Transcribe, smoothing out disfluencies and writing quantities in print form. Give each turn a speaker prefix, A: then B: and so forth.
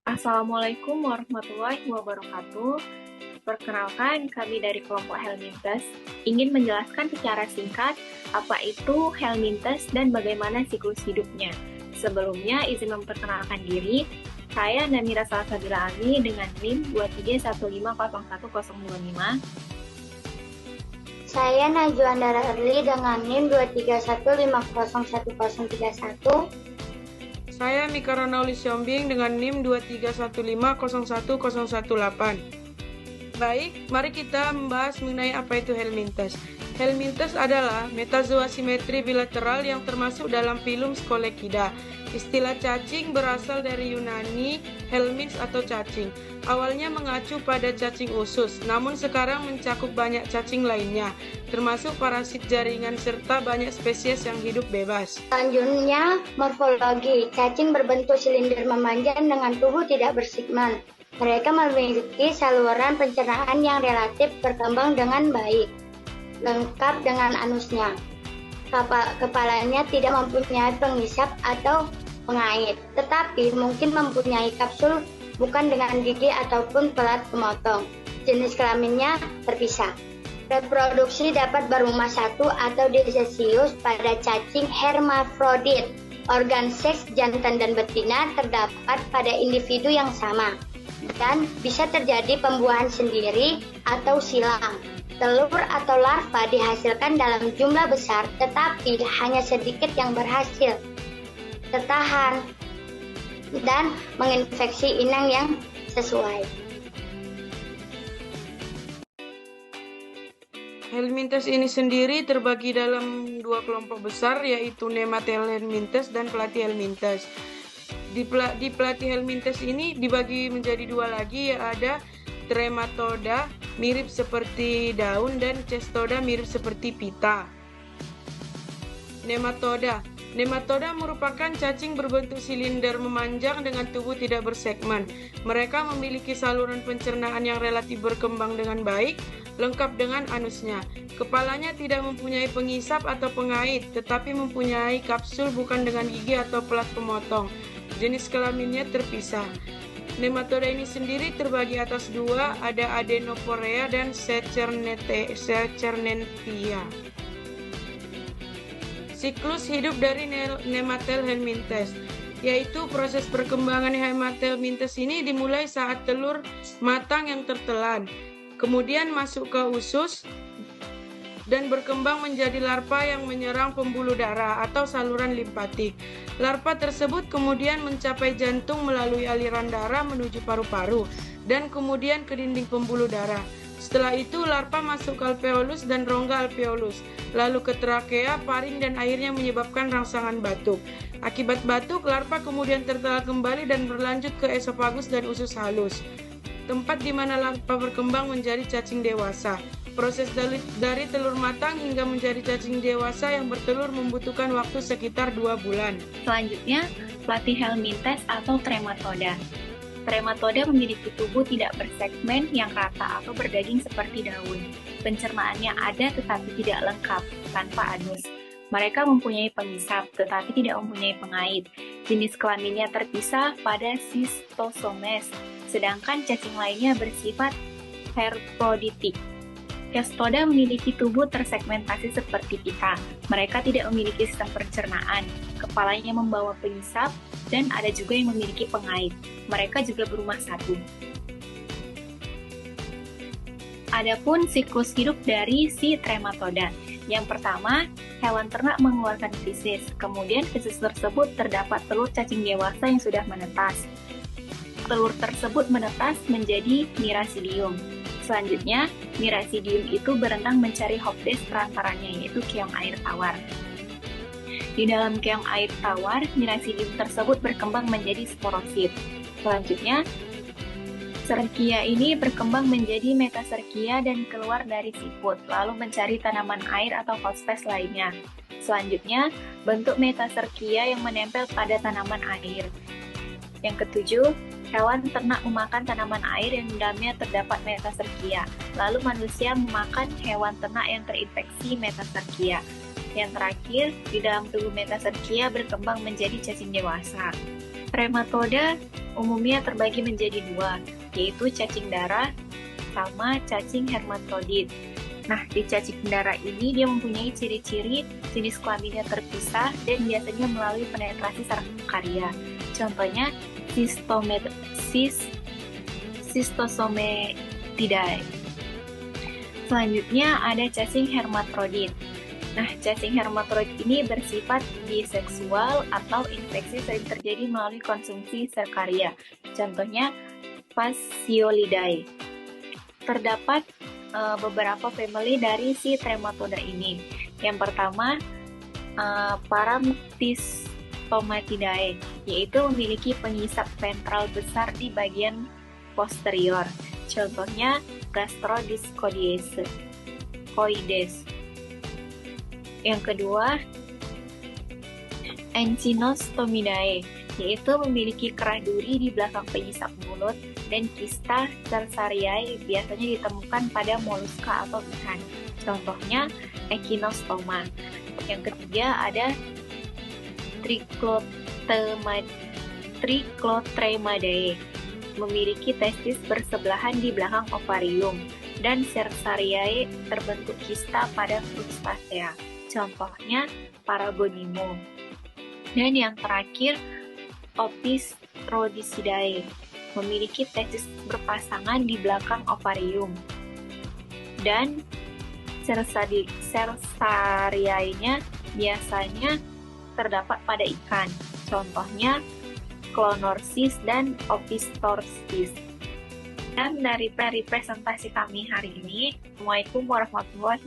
A: Assalamualaikum warahmatullahi wabarakatuh. Perkenalkan, kami dari kelompok Helmintes ingin menjelaskan secara singkat apa itu Helmintes dan bagaimana siklus hidupnya. Sebelumnya, izin memperkenalkan diri. Saya Namira Salsabila Ami dengan NIM 231501025.
B: Saya Najwa Andara Erli dengan NIM 231501031.
C: Saya Mika Ronaulis Siombing dengan NIM 231501018. Baik, mari kita membahas mengenai apa itu Helmintes. Helmintes adalah metazoa simetri bilateral yang termasuk dalam filum Scolecida. Istilah cacing berasal dari Yunani helminth atau cacing. Awalnya mengacu pada cacing usus, namun sekarang mencakup banyak cacing lainnya, termasuk parasit jaringan serta banyak spesies yang hidup bebas.
B: Selanjutnya, morfologi. Cacing berbentuk silinder memanjang dengan tubuh tidak bersegmen. Mereka memiliki saluran pencernaan yang relatif berkembang dengan baik, lengkap dengan anusnya. Kepalanya tidak mempunyai pengisap atau pengait, tetapi mungkin mempunyai kapsul bukan dengan gigi ataupun pelat pemotong. Jenis kelaminnya terpisah. Reproduksi dapat berumah satu atau disesius pada cacing hermafrodit. Organ seks jantan dan betina terdapat pada individu yang sama, dan bisa terjadi pembuahan sendiri atau silang. Telur atau larva dihasilkan dalam jumlah besar, tetapi hanya sedikit yang berhasil tertahan dan menginfeksi inang yang sesuai.
C: Helmintes ini sendiri terbagi dalam dua kelompok besar, yaitu Nematel Helmintes dan Platyhelmintes. Di Platyhelmintes ini dibagi menjadi dua lagi, ada Trematoda mirip seperti daun dan Cestoda mirip seperti pita. Nematoda merupakan cacing berbentuk silinder memanjang dengan tubuh tidak bersegmen. Mereka memiliki saluran pencernaan yang relatif berkembang dengan baik, lengkap dengan anusnya. Kepalanya tidak mempunyai pengisap atau pengait, tetapi mempunyai kapsul bukan dengan gigi atau pelat pemotong. Jenis kelaminnya terpisah. Nematoda ini sendiri terbagi atas dua, ada Adenoporea dan Secernentia. Siklus hidup dari Nematel Helmintes, yaitu proses perkembangan Nematel Helmintes ini dimulai saat telur matang yang tertelan, kemudian masuk ke usus dan berkembang menjadi larva yang menyerang pembuluh darah atau saluran limpatik. Larva tersebut kemudian mencapai jantung melalui aliran darah menuju paru-paru dan kemudian ke dinding pembuluh darah. Setelah itu larva masuk ke alveolus dan rongga alveolus, lalu ke trakea, paring, dan akhirnya menyebabkan rangsangan batuk. Akibat batuk, larva kemudian tertelan kembali dan berlanjut ke esofagus dan usus halus, tempat di mana larva berkembang menjadi cacing dewasa. Proses dari telur matang hingga menjadi cacing dewasa yang bertelur membutuhkan waktu sekitar 2 bulan.
A: Selanjutnya, Platyhelmintes atau Trematoda. Trematoda memiliki tubuh tidak bersegmen yang rata atau berdaging seperti daun. Pencernaannya ada tetapi tidak lengkap, tanpa anus. Mereka mempunyai pengisap tetapi tidak mempunyai pengait. Jenis kelaminnya terpisah pada Schistosomes, sedangkan cacing lainnya bersifat hermafroditik. Cestoda memiliki tubuh tersegmentasi seperti pita. Mereka tidak memiliki sistem pencernaan. Kepalanya membawa pengisap, dan ada juga yang memiliki pengait. Mereka juga berumah satu. Adapun siklus hidup dari si Trematoda. Yang pertama, hewan ternak mengeluarkan feses. Kemudian feses tersebut terdapat telur cacing dewasa yang sudah menetas. Telur tersebut menetas menjadi Miracidium. Selanjutnya, Miracidium itu berenang mencari hopdes perantaranya, yaitu keong air tawar. Di dalam keong air tawar, Miracidium tersebut berkembang menjadi sporosit. Selanjutnya, Serkia ini berkembang menjadi Metaserkia dan keluar dari siput, lalu mencari tanaman air atau hospes lainnya. Selanjutnya, bentuk Metaserkia yang menempel pada tanaman air. Yang ketujuh, hewan ternak memakan tanaman air yang di dalamnya terdapat Metaserkia. Lalu manusia memakan hewan ternak yang terinfeksi Metaserkia. Yang terakhir, di dalam tubuh Metacercia berkembang menjadi cacing dewasa. Trematoda umumnya terbagi menjadi dua, yaitu cacing darah sama cacing hermafrodit. Nah, di cacing darah ini dia mempunyai ciri-ciri jenis kelaminnya terpisah dan biasanya melalui penetrasi saraf karya. Contohnya, Schistosomatidae. Selanjutnya ada cacing hermafrodit. Nah, cacing hermafrodit ini bersifat biseksual atau infeksi sering terjadi melalui konsumsi sel karya. Contohnya, Fasciolidae. Terdapat beberapa famili dari si trematoda ini. Yang pertama, Paramptistomatidae, yaitu memiliki pengisap ventral besar di bagian posterior. Contohnya, Gastrodiscoides. Yang kedua, Encinostomidae, yaitu memiliki kerah duri di belakang pengisap mulut, dan kista Cercariae biasanya ditemukan pada moluska atau ikan. Contohnya, Echinostoma. Yang ketiga ada Triclotremadae, memiliki testis bersebelahan di belakang ovarium, dan Cercariae terbentuk kista pada crustacea. Contohnya Paragonimus. Dan yang terakhir, Opisthrodisidae, memiliki testis berpasangan di belakang ovarium. Dan Cercariae-nya biasanya terdapat pada ikan. Contohnya Clonorchis dan Opisthorchis. Dan dari presentasi kami hari ini, Assalamualaikum warahmatullahi wabarakatuh.